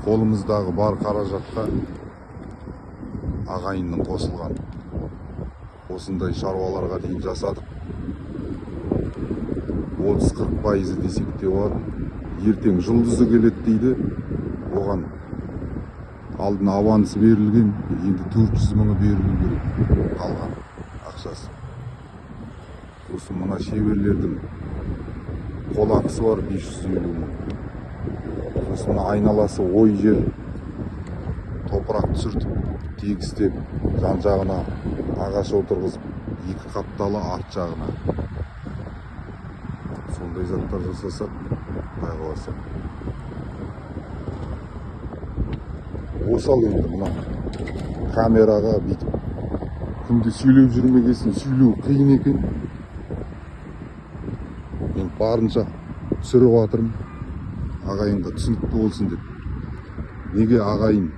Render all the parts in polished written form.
Қолымыздағы бар қаражатқа ағайынның қосылған. Осындай шаруаларға дейін жасадық. 30-40% десек те болады. Ертең жұлдызы келеді дейді. Оған алдын аванс берілген, енді 400 мыңы берілу керек қалған ақшасы. Сосын мына шеберлердің қолақысы бар 550 мың. Сосын айналасы ой жер топырақ түсіртіп, тегістеп, жан жағына ағаш отырғызып, 2 қапталы арт жағына. Сондай заттар жасасақ, құдай қаласа. Осал енді мына камераға бүйтіп күнде сөйлеп жүрмегесін, сөйлеу қиын екен. Мен барынша түсіріп жатырмын, ағайынға түсінікті болсын деп. Неге ағайын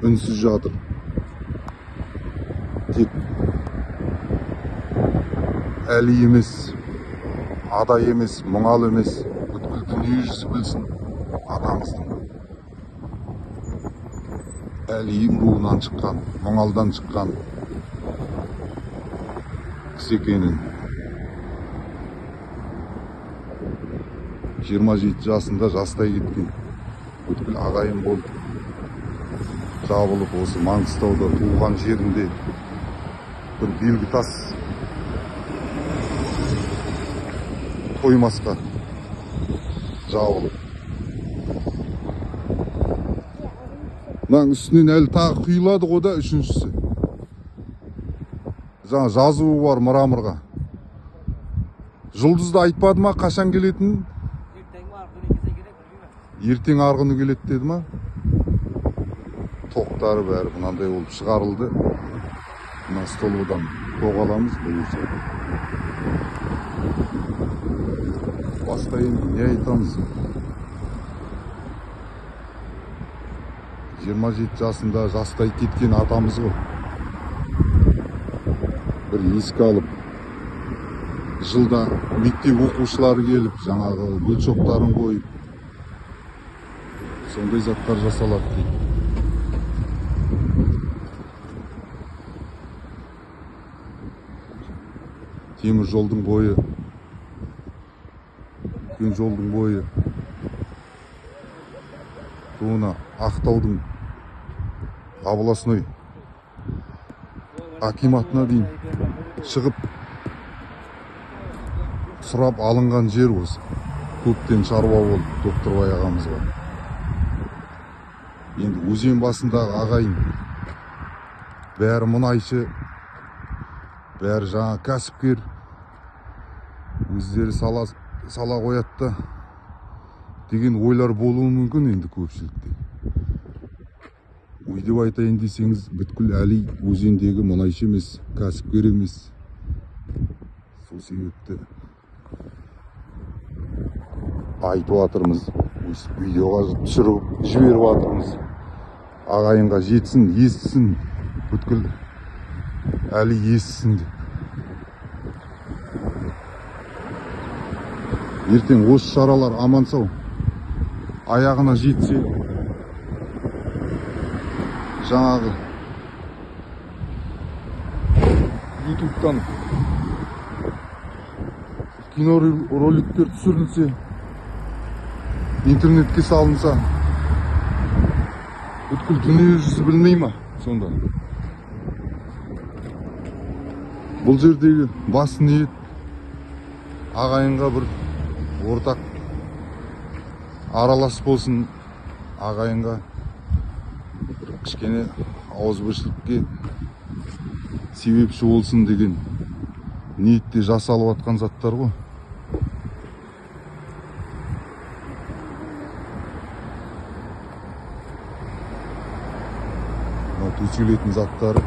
үнсіз жатыр? Тек әлі емес, адай емес, мұңал емес, бүткіл дүние жүзі білсін атамыздың әлиім руынан шыққан, мұңалдан шыққан кісі екенін. 27 жасында жастай кеткен бүткіл ағайын болып жабылып, осы Маңғыстауда туылған жерінде бір белгі тас қоймасқа жабылып. Мынаның үстінен әлі тағы құйылады ғой да, үшіншісі. Жаңа жазуы бар мраморға. Жұлдызды айтпады ма қашан келетінін? Ертең арғыны келеді деді ма? Тоқтары бәрі мынандай болып шығарылды. Мына столбыдан тоғаламыз бұйырса. Басқа енді не айтамыз? 27 жасында жастай кеткен атамыз ғой. Бір еске алып, жылда мектеп оқушылары келіп, жаңағы гүл шоқтарын қойып, сондай заттар жасалады дейді. Темір жолдың бойы, үлкен жолдың бойы, соны Ақтаудың областной акиматына дейін шығып сұрап алынған жер осы. Көптен шаруа болды Докторбай ағамызға. Енді өзен басындағы ағайын бәрі мұнайшы, бәрі жаңа кәсіпкер, өздері сала қоятты деген ойлар болуы мүмкін енді көпшілікте. Ой деп айтайын десеңіз, бүткіл Әли өзендегі мұнайшы емес, кәсіпкер емес. Сол себепті айтып жатырмыз, видеоға түсіріп жіберіп жатырмыз. Ағайынға жетсін, естісін, бүткіл Әли естісін деп. Ертең осы шаралар аман сау аяғына жетсе, жаңағы ютубтан кино роликтер түсірілсе, интернетке салынса, бүткіл дүние жүзі білмей ма сонда? Бұл жердегі басты ниет ағайынға бір ортақ аралас болсын, ағайынға кішкене ауызбіршілікке себепші болсын деген ниетте жасалып жатқан заттар ғой. Төселетін заттары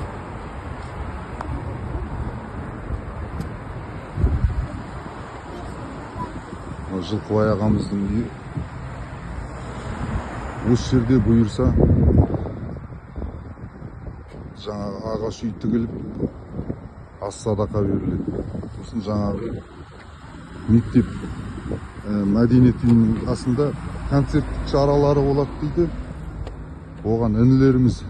Жылқыбай ағамыздың үйі. Осы жерде бұйырса жаңағы ағаш үй тігіліп ас садақа беріледі. Сосын жаңағы мектеп мәдениет үйінің қасында концерттік шаралары болады дейді. оған інілеріміз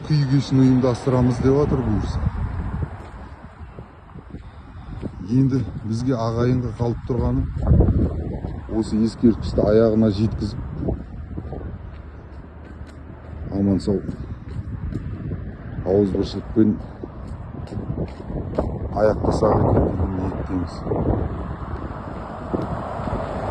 күй кешін ұйымдастырамыз деп жатыр бұйырса. Енді бізге ағайынға қалып тұрғаны осы ескерткішті аяғына жеткізіп аман сау ауызбіршілікпен аяқтасақ екен деген ниеттеміз.